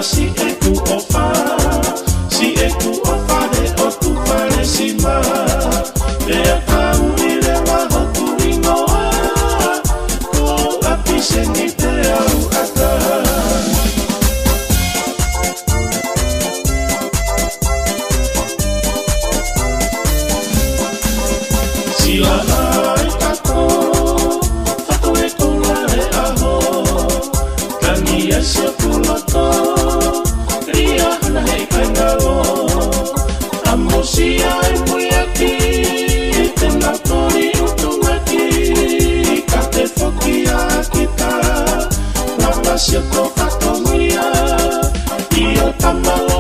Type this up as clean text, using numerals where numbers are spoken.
si e tu ofa, si e tu ofa de o tu pare si ma, e a tau i le waho tu ingoa, ko api se ni te au ata. Sila ai kako, tako e kula e aho, kani e se puloto, ria hana hei kaingaro, amusia e muiaki, te natori utumaki, ka te foki a kita, napa se ko katongia, i o tamau